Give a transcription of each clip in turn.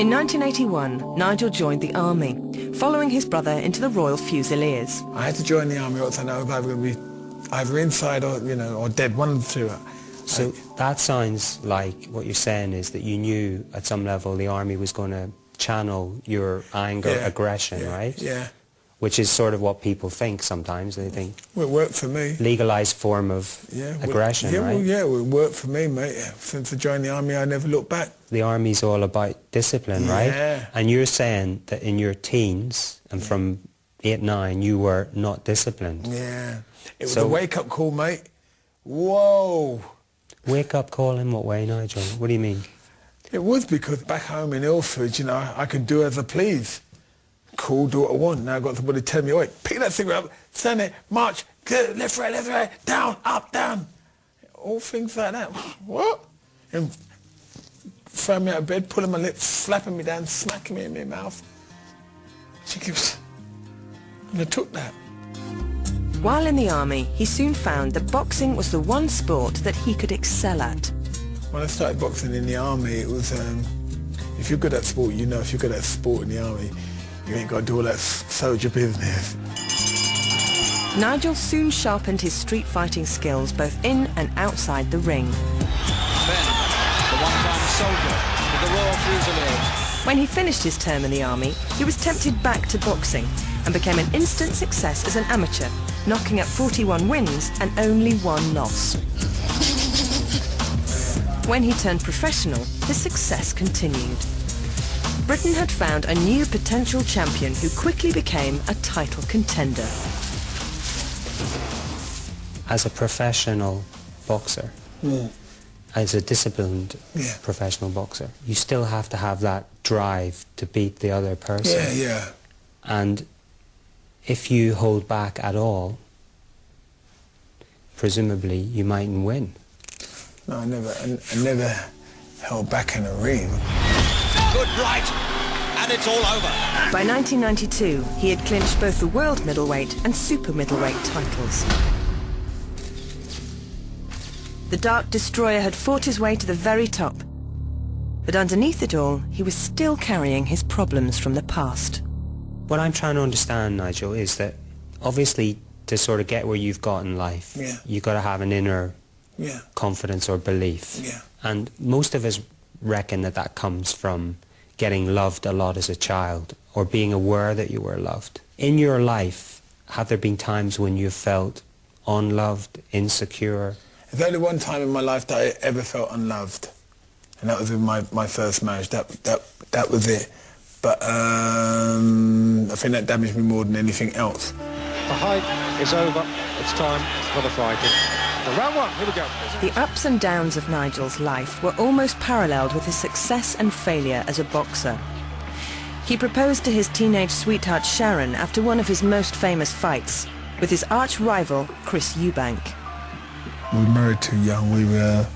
In 1981, Nigel joined the army, following his brother into the Royal Fusiliers. I had to join the army or else I know I was either going to be either inside or, or dead, one of the two. So that sounds like what you're saying is that you knew at some level the army was going to channel your anger, aggression, right? Yeah. Which is sort of what people think sometimes. They think... Well, it worked for me. Legalised form of aggression, right? Well, yeah, it worked for me, mate. Since I joined the army, I never looked back. The army's all about discipline, right? And you're saying that in your teens and from 8, 9, you were not disciplined. Yeah. It was a wake-up call, mate. Whoa! Wake-up call in what way, Nigel? What do you mean? It was because back home in Ilford, I could do as I please. Cool, do what I want. Now I've got somebody telling me, wait, pick that cigarette up, stand there, march, left, right, down, up, down. All things like that. What? And throwing me out of bed, pulling my lips, slapping me down, smacking me in my mouth. And I took that. While in the army, he soon found that boxing was the one sport that he could excel at. When I started boxing in the army, it was, if you're good at sport, you know if you're good at sport in the army, you ain't got to do all that soldier business. Nigel soon sharpened his street fighting skills both in and outside the ring. Benn, the one-time soldier with the Royal Fusiliers. When he finished his term in the army, he was tempted back to boxing and became an instant success as an amateur, knocking up 41 wins and only 1 loss. When he turned professional, his success continued. Britain had found a new potential champion who quickly became a title contender. As a professional boxer, as a disciplined professional boxer, you still have to have that drive to beat the other person. Yeah. And if you hold back at all, presumably you mightn't win. No, I never held back in a ring. Good right, and it's all over. By 1992, he had clinched both the world middleweight and super middleweight titles. The Dark Destroyer had fought his way to the very top. But underneath it all, he was still carrying his problems from the past. What I'm trying to understand, Nigel, is that obviously to sort of get where you've got in life, you've got to have an inner confidence or belief. And most of us reckon that that comes from getting loved a lot as a child or being aware that you were loved. In your life, have there been times when you felt unloved, insecure? There's only one time in my life that I ever felt unloved, and that was in my first marriage. That was it. But I think that damaged me more than anything else. The hype is over. It's time for the fighting. The round 1, here we go. The ups and downs of Nigel's life were almost paralleled with his success and failure as a boxer. He proposed to his teenage sweetheart Sharon after one of his most famous fights, with his arch-rival Chris Eubank. We were married too young. We were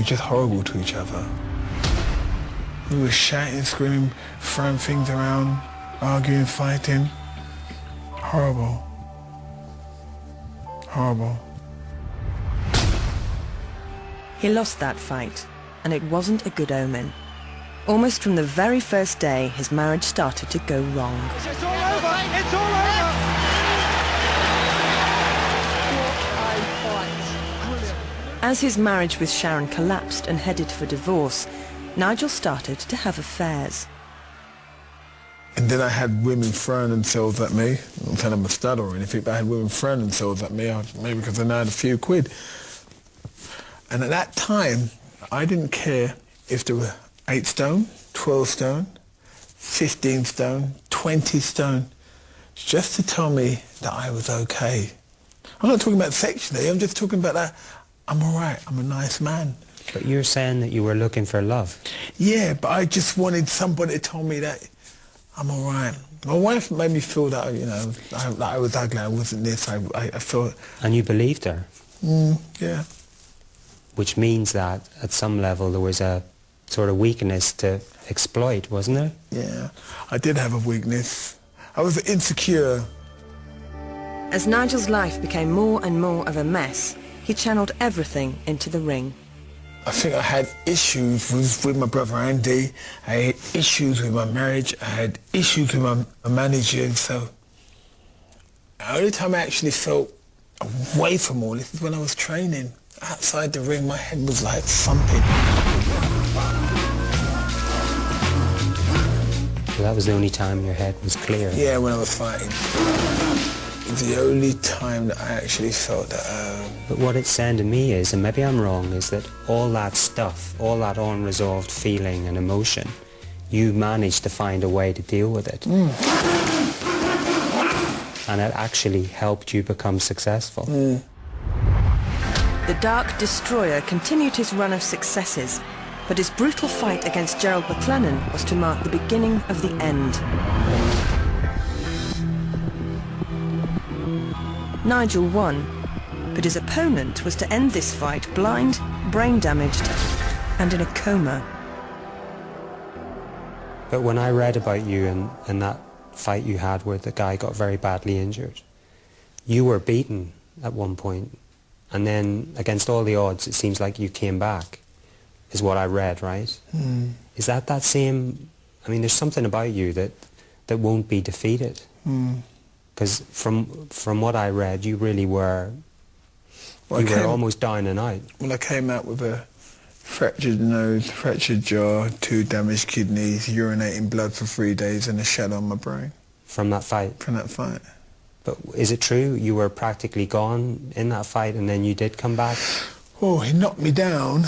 just horrible to each other. We were shouting, screaming, throwing things around, arguing, fighting. Horrible. Horrible. He lost that fight, and it wasn't a good omen. Almost from the very first day, his marriage started to go wrong. It's all over! It's all over! What a fight! Brilliant. As his marriage with Sharon collapsed and headed for divorce, Nigel started to have affairs. And then I had women throwing themselves at me. I'm not saying I'm a stud or anything, but I had women throwing themselves at me, maybe because I now had a few quid. And at that time, I didn't care if there were 8 stone, 12 stone, 15 stone, 20 stone, just to tell me that I was okay. I'm not talking about sexually, I'm just talking about that I'm all right, I'm a nice man. But you're saying that you were looking for love. Yeah, but I just wanted somebody to tell me that I'm all right. My wife made me feel that, that I was ugly, I wasn't this, I felt... And you believed her? Yeah. Which means that, at some level, there was a sort of weakness to exploit, wasn't there? Yeah, I did have a weakness. I was insecure. As Nigel's life became more and more of a mess, he channeled everything into the ring. I think I had issues with my brother Andy. I had issues with my marriage. I had issues with my manager. So the only time I actually felt away from all this is when I was training. Outside the ring, my head was like thumping. So that was the only time your head was clear? Yeah, when I was fighting. The only time that I actually felt that... But what it's saying to me is, and maybe I'm wrong, is that all that stuff, all that unresolved feeling and emotion, you managed to find a way to deal with it. And it actually helped you become successful. The Dark Destroyer continued his run of successes, but his brutal fight against Gerald McLennan was to mark the beginning of the end. Nigel won, but his opponent was to end this fight blind, brain damaged, and in a coma. But when I read about you and that fight you had where the guy got very badly injured, you were beaten at one point, and then against all the odds it seems like you came back, is what I read, right? Is that same... I mean, there's something about you that won't be defeated. Because from what I read, you really were... you were almost down and out. Well, I came out with a fractured nose, fractured jaw, 2 damaged kidneys, urinating blood for 3 days, and a shadow on my brain. From that fight? From that fight. But is it true you were practically gone in that fight and then you did come back? Oh, he knocked me down,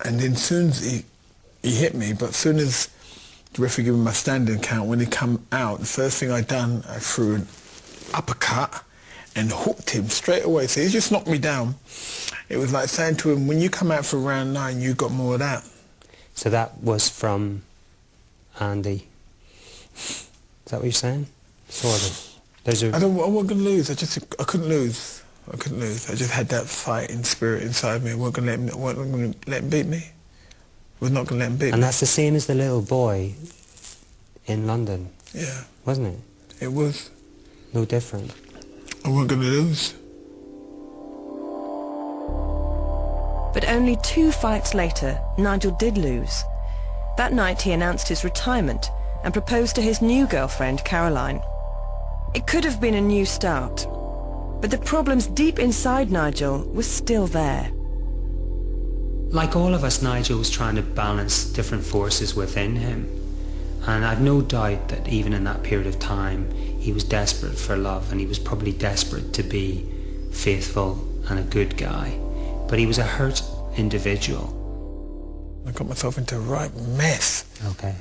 and then soon as he hit me, but as soon as the referee gave me my standing count, when he come out, the first thing I done, I threw an uppercut and hooked him straight away. So he just knocked me down. It was like saying to him, when you come out for round 9, you got more of that. So that was from Andy. Is that what you're saying? Sort of. I wasn't going to lose. I couldn't lose. I couldn't lose. I just had that fighting spirit inside me. I wasn't going to let him beat me. I was not going to let him beat me. And that's the same as the little boy in London. Yeah. Wasn't it? It was. No different. I wasn't going to lose. But only 2 fights later, Nigel did lose. That night he announced his retirement and proposed to his new girlfriend, Caroline. It could have been a new start, but the problems deep inside Nigel were still there. Like all of us, Nigel was trying to balance different forces within him. And I've no doubt that even in that period of time, he was desperate for love, and he was probably desperate to be faithful and a good guy. But he was a hurt individual. I got myself into a right mess. Okay,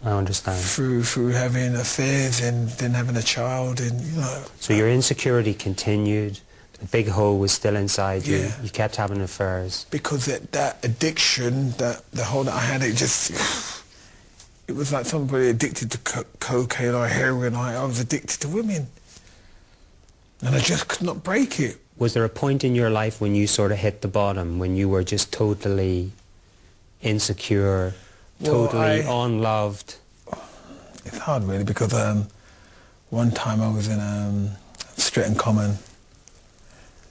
I understand. Through having affairs and then having a child and, you know. So your insecurity continued, the big hole was still inside you, Yeah. you kept having affairs. Because that addiction, the hole that I had, it was like somebody addicted to cocaine or heroin. I was addicted to women. And I just could not break it. Was there a point in your life when you sort of hit the bottom, when you were just totally insecure, totally unloved? It's hard really, because one time I was in Streatham Common,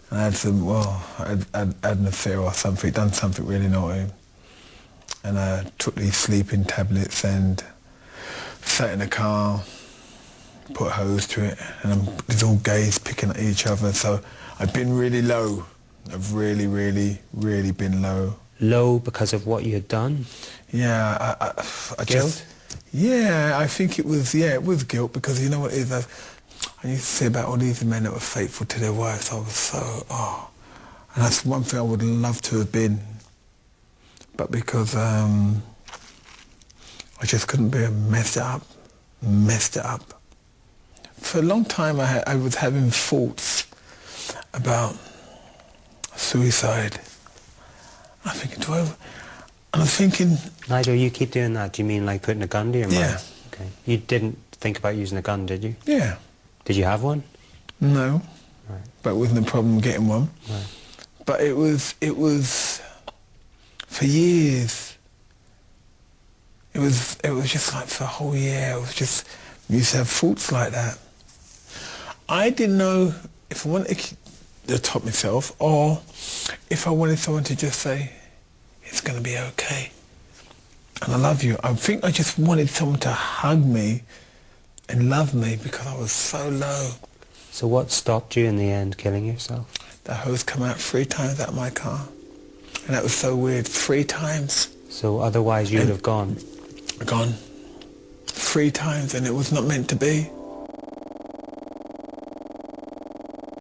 and I had I'd had an affair or something, done something really naughty, and I took these sleeping tablets and sat in a car, put a hose to it, and there's all gays picking at each other. So I've been really low. I've really, really, really been low. Low because of what you had done? Yeah, I guilt? Yeah, I think it was guilt, because you know what it is, I used to say about all these men that were faithful to their wives, I was so, and that's one thing I would love to have been, but because I just couldn't bear, messed it up. For a long time I was having thoughts about suicide. I'm thinking, and I'm thinking... Nigel, you keep doing that. Do you mean like putting a gun to your mouth? Yeah. Okay. You didn't think about using a gun, did you? Yeah. Did you have one? No. Right. But it wasn't a problem getting one. Right. But it was for years. It was just like for a whole year. It was just, I used to have thoughts like that. I didn't know if I wanted to top myself, or if I wanted someone to just say, going to be okay. And I love you. I think I just wanted someone to hug me and love me because I was so low. So what stopped you in the end, killing yourself? The hose come out 3 times out of my car. And that was so weird. 3 times. So otherwise you'd have gone? Gone. 3 times, and it was not meant to be.